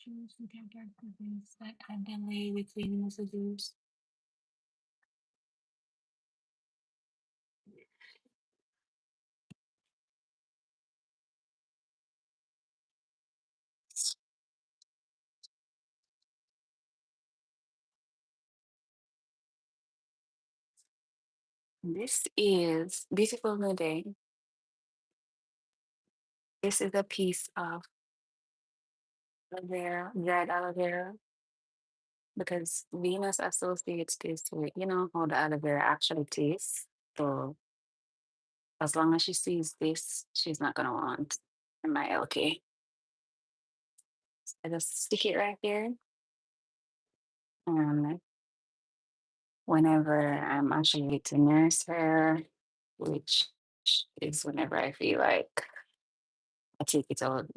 issues with your diabetes that can delay between messages. This is beautiful new day. This is a piece of aloe vera, dried aloe vera, because Venus associates this with, how the aloe vera actually tastes. So as long as she sees this, she's not gonna want my LK. I just stick it right there. And whenever I'm actually to nurse her, which is whenever I feel like I take it out,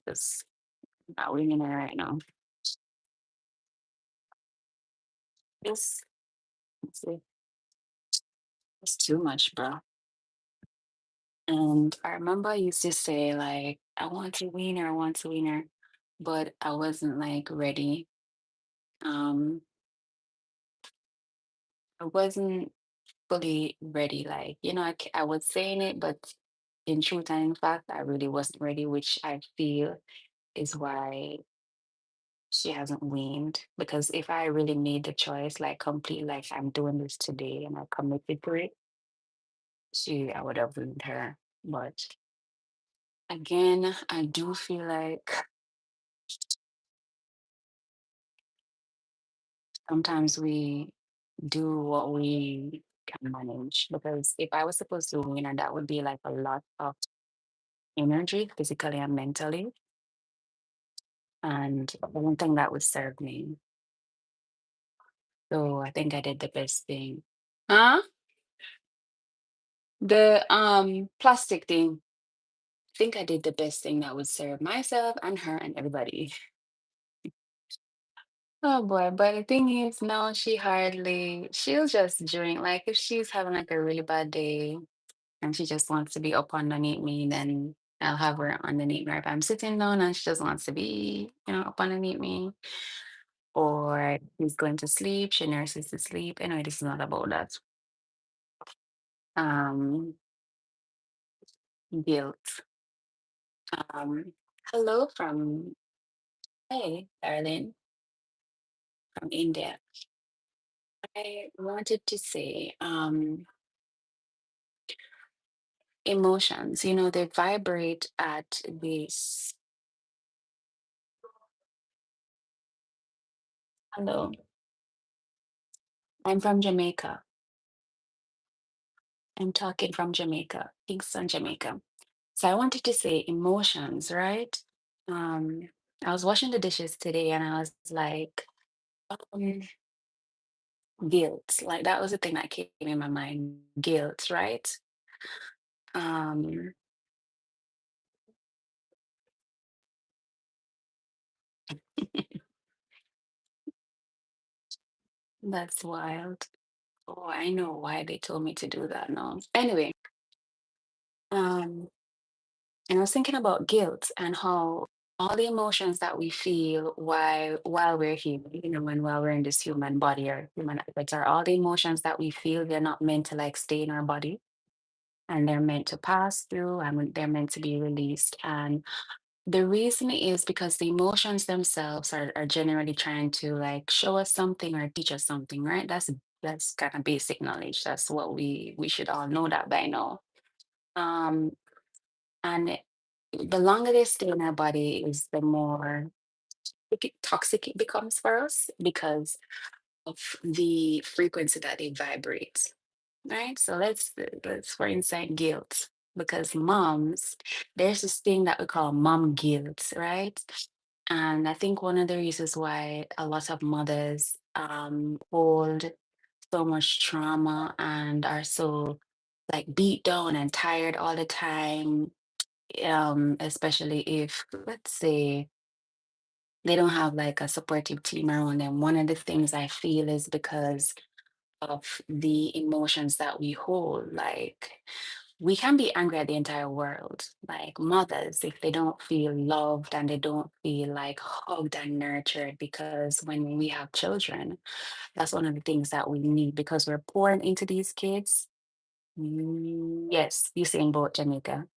because I'm not winging her right now. This, let's see, it's too much, bro. And I remember I used to say, like, I want to win her, I want to win her, but I wasn't like ready. Um, I wasn't fully ready. Like, I was saying it, but in truth and in fact, I really wasn't ready, which I feel is why she hasn't weaned. Because if I really made the choice, like complete, like I'm doing this today and I committed to it, I would have weaned her. But again, I do feel like sometimes we do what we can manage. Because if I was supposed to win her, that would be like a lot of energy, physically and mentally. And I don't think that would serve me. So I think I did the best thing. Huh? The plastic thing. I think I did the best thing that would serve myself and her and everybody. Oh boy, but the thing is now she'll just drink. Like if she's having like a really bad day and she just wants to be up underneath me, then I'll have her underneath me. Or if I'm sitting down and she just wants to be, up underneath me, or she's going to sleep, she nurses to sleep. Anyway, this is not about that. Um, Guilt. Um, Hello from, hey, darling, from India. I wanted to say, emotions, they vibrate at this. Hello, I'm from Jamaica. I'm talking from Jamaica, Kingston, Jamaica. So I wanted to say emotions, right? Um, I was washing the dishes today and I was like, um, guilt. Like that was the thing that came in my mind, guilt, right? Um, that's wild. Oh, I know why they told me to do that now. Anyway, um, and I was thinking about guilt and how all the emotions that we feel while we're here, when while we're in this human body or human effects are all the emotions that we feel, they're not meant to like stay in our body and they're meant to pass through and they're meant to be released. And the reason is because the emotions themselves are generally trying to like show us something or teach us something, right? That's kind of basic knowledge. That's what we should all know that by now. Um, and the longer they stay in our body is the more toxic it becomes for us because of the frequency that it vibrates, right? So let's for instance guilt, because moms, there's this thing that we call mom guilt, right? And I think one of the reasons why a lot of mothers hold so much trauma and are so like beat down and tired all the time, especially if, let's say, they don't have like a supportive team around them. One of the things I feel is because of the emotions that we hold. Like we can be angry at the entire world, like mothers, if they don't feel loved and they don't feel like hugged and nurtured. Because when we have children, that's one of the things that we need because we're pouring into these kids. Yes, you saying both, Jamaica.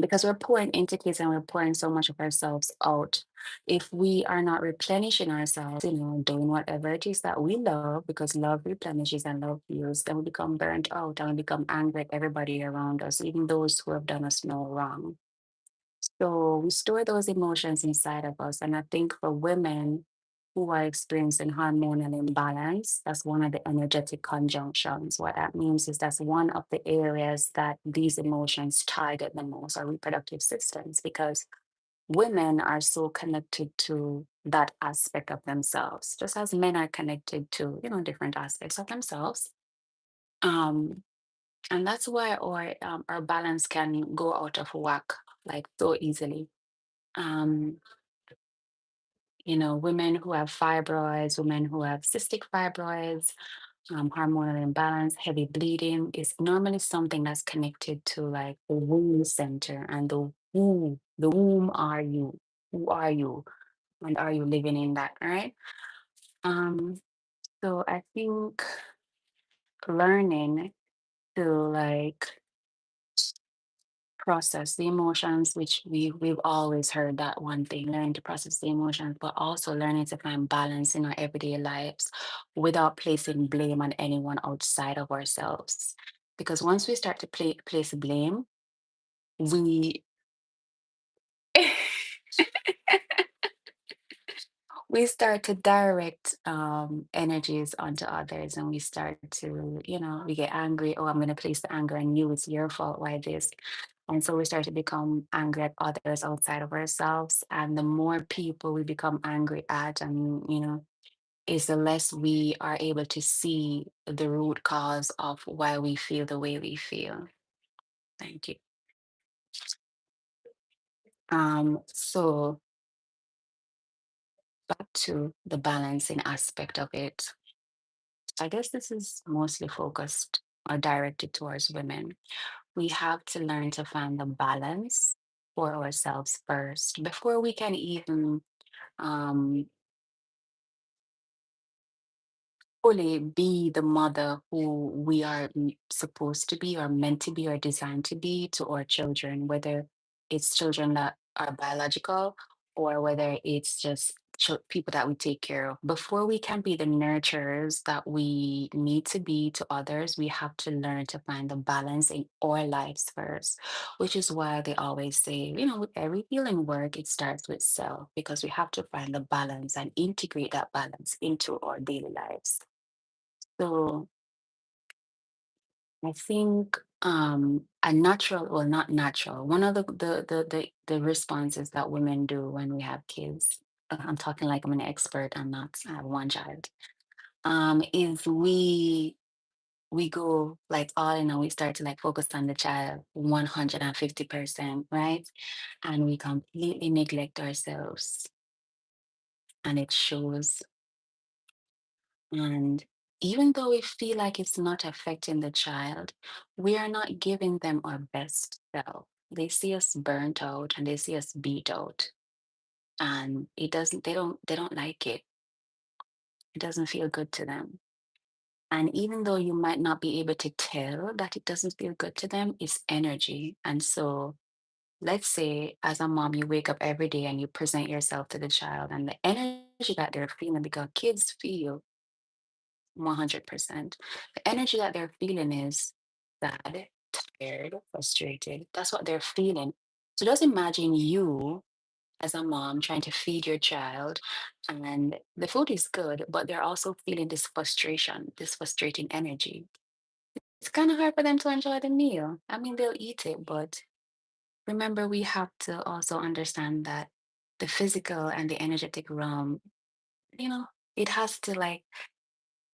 Because we're pouring into kids and we're pouring so much of ourselves out. If we are not replenishing ourselves, doing whatever it is that we love, because love replenishes and love heals, then we become burnt out and we become angry at everybody around us, even those who have done us no wrong. So we store those emotions inside of us. And I think for women who are experiencing hormonal imbalance, that's one of the energetic conjunctions. What that means is that's one of the areas that these emotions target the most, our reproductive systems, because women are so connected to that aspect of themselves, just as men are connected to, different aspects of themselves. Um, and that's why our balance can go out of whack like so easily. um, Women who have fibroids, women who have cystic fibroids, hormonal imbalance, heavy bleeding is normally something that's connected to like the womb center and the womb are you? Who are you? And are you living in that, right? Um, so I think learning to like process the emotions, which we've always heard that one thing, learning to process the emotions, but also learning to find balance in our everyday lives without placing blame on anyone outside of ourselves. Because once we start to place blame, we we start to direct energies onto others, and we start to, we get angry. Oh, I'm going to place the anger on you. It's your fault. Why this? And so we start to become angry at others outside of ourselves. And the more people we become angry at, and, is the less we are able to see the root cause of why we feel the way we feel. Thank you. So back to the balancing aspect of it. I guess this is mostly focused or directed towards women. We have to learn to find the balance for ourselves first before we can even um, fully be the mother who we are supposed to be or meant to be or designed to be to our children, whether it's children that are biological or whether it's just people that we take care of. Before we can be the nurturers that we need to be to others, we have to learn to find the balance in our lives first, which is why they always say, with every healing work, it starts with self because we have to find the balance and integrate that balance into our daily lives. So I think a natural, well, not natural, one of the responses that women do when we have kids, I'm talking like I'm an expert, I'm not, I have one child, is we go like all in and we start to like focus on the child 150%, right? And we completely neglect ourselves and it shows. And even though we feel like it's not affecting the child, we are not giving them our best self. They see us burnt out and they see us beat out. And they don't like it. It doesn't feel good to them. And even though you might not be able to tell that it doesn't feel good to them, it's energy. And so let's say as a mom, you wake up every day and you present yourself to the child and the energy that they're feeling, because kids feel 100%. The energy that they're feeling is sad, tired, frustrated. That's what they're feeling. So just imagine you as a mom trying to feed your child, and the food is good, but they're also feeling this frustration, this frustrating energy. It's kind of hard for them to enjoy the meal. I mean, they'll eat it, but remember, we have to also understand that the physical and the energetic realm, you know, it has to like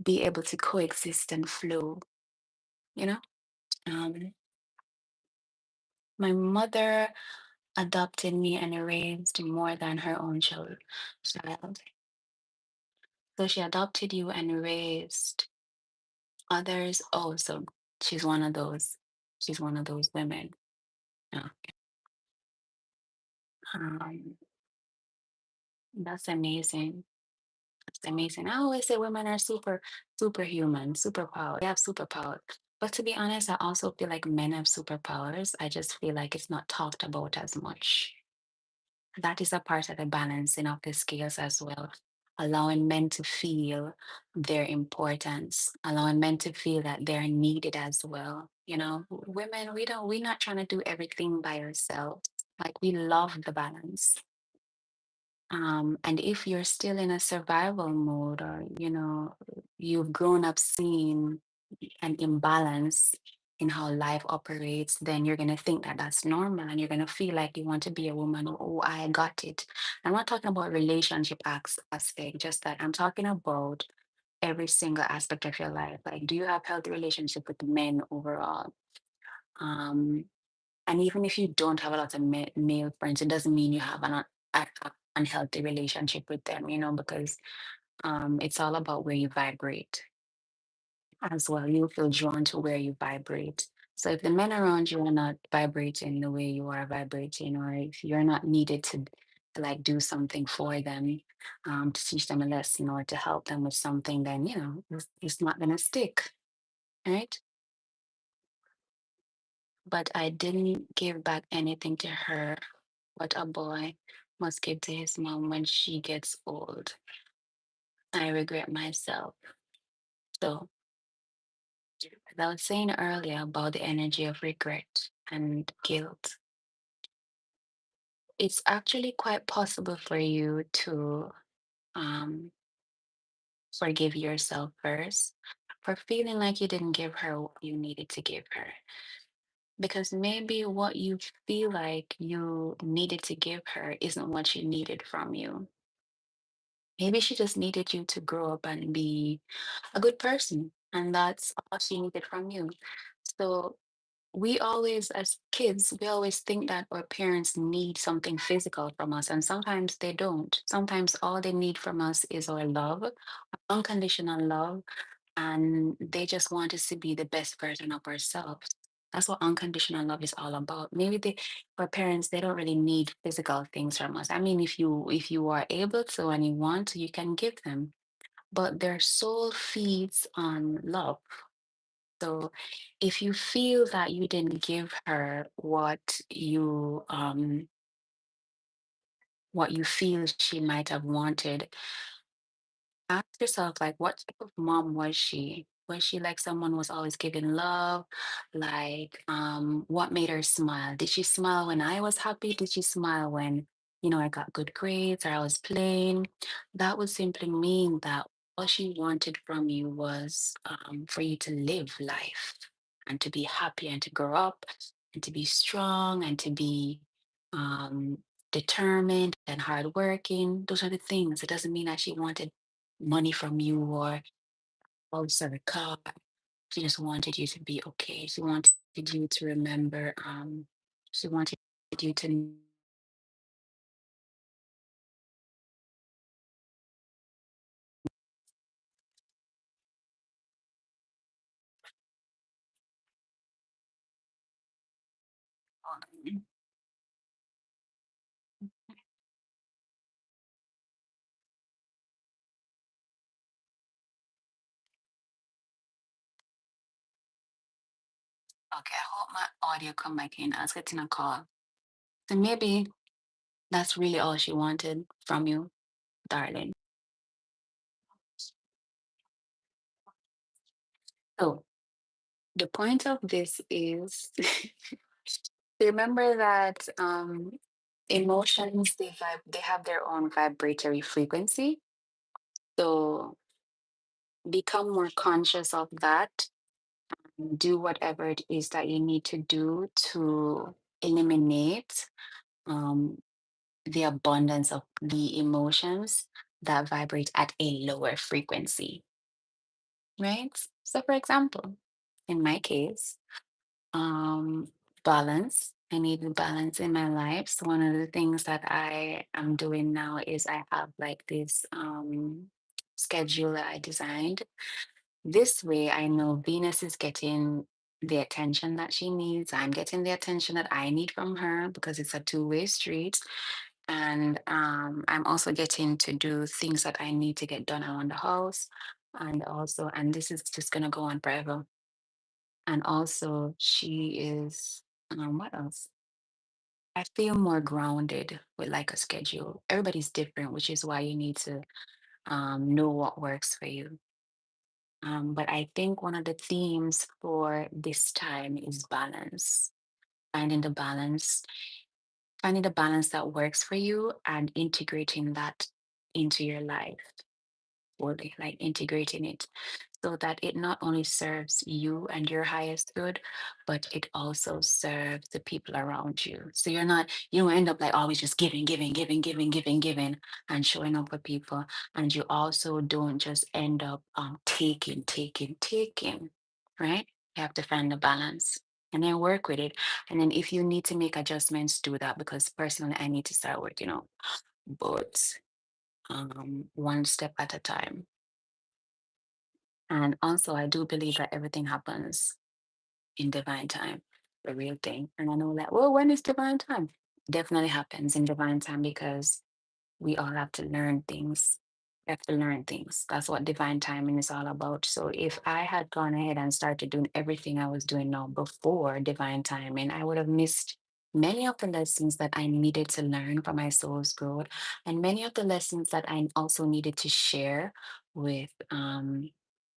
be able to coexist and flow, you know? Um, my mother adopted me and raised more than her own child. So she adopted you and raised Others, oh, so she's one of those. She's one of those women. Yeah. Um, that's amazing. That's amazing. I always say women are superhuman, superpower. They have superpower. But to be honest, I also feel like men have superpowers. I just feel like it's not talked about as much. That is a part of the balancing of the scales as well. Allowing men to feel their importance, allowing men to feel that they're needed as well. You know, women, we're not trying to do everything by ourselves. Like we love the balance. And if you're still in a survival mode, or you've grown up seeing an imbalance in how life operates, then you're going to think that that's normal, and you're going to feel like you want to be a woman. Oh, I got it. I'm not talking about relationship aspect, just that I'm talking about every single aspect of your life. Like, do you have healthy relationship with men overall? Um, and even if you don't have a lot of male friends, it doesn't mean you have an unhealthy relationship with them, because it's all about where you vibrate as well. You feel drawn to where you vibrate. So if the men around you are not vibrating the way you are vibrating, or if you're not needed to like do something for them, to teach them a lesson or to help them with something, then it's not gonna stick, right? But I didn't give back anything to her. What a boy must give to his mom when she gets old. I regret myself. So, as I was saying earlier about the energy of regret and guilt, it's actually quite possible for you to um, forgive yourself first for feeling like you didn't give her what you needed to give her. Because maybe what you feel like you needed to give her isn't what she needed from you. Maybe she just needed you to grow up and be a good person, and that's all she needed from you. So we always, as kids, we always think that our parents need something physical from us, and sometimes they don't. Sometimes all they need from us is our love, unconditional love, and they just want us to be the best version of ourselves. That's what unconditional love is all about. Maybe our parents, they don't really need physical things from us. I mean, if you are able to and you want to, you can give them, but their soul feeds on love. So if you feel that you didn't give her what you feel she might have wanted, ask yourself, like, what type of mom was she? Was she like someone who was always giving love? Like, what made her smile? Did she smile when I was happy? Did she smile when, I got good grades or I was playing? That would simply mean that all she wanted from you was for you to live life and to be happy and to grow up and to be strong and to be um, determined and hardworking. Those are the things. It doesn't mean that she wanted money from you or also a car. She just wanted you to be okay. She wanted you to remember. She wanted you to. Okay, I hope my audio come back in. I was getting a call. So maybe that's really all she wanted from you, darling. So the point of this is remember that emotions, they have their own vibratory frequency. So become more conscious of that. Do whatever it is that you need to do to eliminate um, the abundance of the emotions that vibrate at a lower frequency, right? So, for example, in my case, um, balance. I need balance in my life. So, one of the things that I am doing now is I have like this schedule that I designed. This way, I know Venus is getting the attention that she needs. I'm getting the attention that I need from her because it's a two-way street. And I'm also getting to do things that I need to get done around the house. And this is just going to go on forever. And also, she is, what else? I feel more grounded with like a schedule. Everybody's different, which is why you need to know what works for you. But I think one of the themes for this time is balance. Finding the balance, finding the balance that works for you and integrating that into your life, fully, like integrating it so that it not only serves you and your highest good, but it also serves the people around you. So you don't end up like always just giving, giving, giving, giving, giving, giving, and showing up for people. And you also don't just end up taking, taking, taking, right? You have to find the balance and then work with it. And then if you need to make adjustments, do that because personally, I need to start working out, but one step at a time. And also, I do believe that everything happens in divine time, the real thing. And I know that, well, when is divine time? Definitely happens in divine time because we all have to learn things. We have to learn things. That's what divine timing is all about. So if I had gone ahead and started doing everything I was doing now before divine timing, I would have missed many of the lessons that I needed to learn for my soul's growth, and many of the lessons that I also needed to share with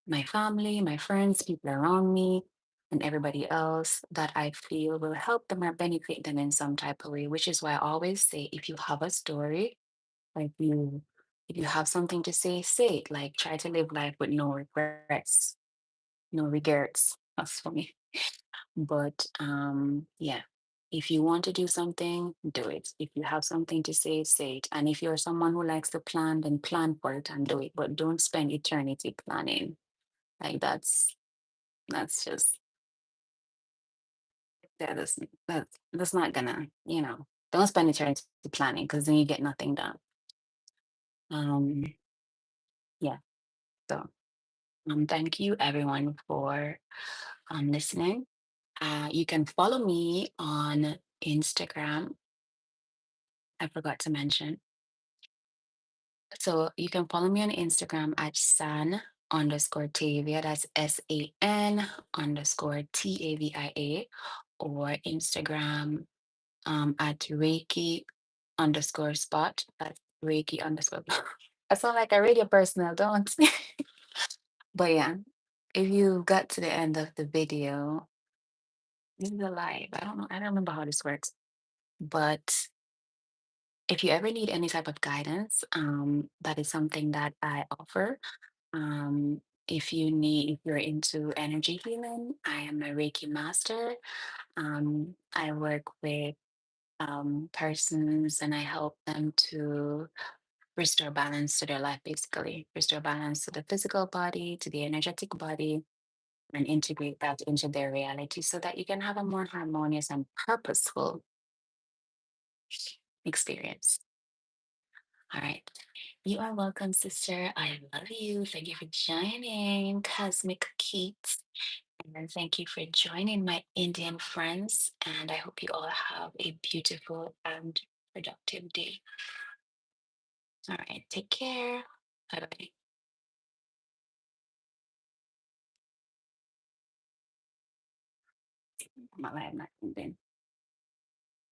my family, my friends, people around me, and everybody else that I feel will help them or benefit them in some type of way. Which is why I always say, if you have a story, like if you have something to say it. Like try to live life with no regrets, no regrets. That's for me. But yeah, if you want to do something, do it. If you have something to say it. And if you're someone who likes to plan, then plan for it and do it. But don't spend eternity planning. Like that's just that's not gonna, don't spend eternity planning because then you get nothing done. Um, yeah. So thank you everyone for listening. You can follow me on Instagram. I forgot to mention. So you can follow me on Instagram at san_tavia. That's SAN_TAVIA, or Instagram at Reiki_spot. That's Reiki_. I sound like a radio personnel, don't? But yeah, if you got to the end of the video, this is a live. I don't remember how this works. But if you ever need any type of guidance, that is something that I offer. Um, if you're into energy healing, I am a Reiki master. I work with persons and I help them to restore balance to their life, basically, restore balance to the physical body, to the energetic body, and integrate that into their reality so that you can have a more harmonious and purposeful experience. All right. You are welcome, sister. I love you. Thank you for joining Cosmic Keats. And thank you for joining my Indian friends. And I hope you all have a beautiful and productive day. All right. Take care. Bye bye. My life, not Indian.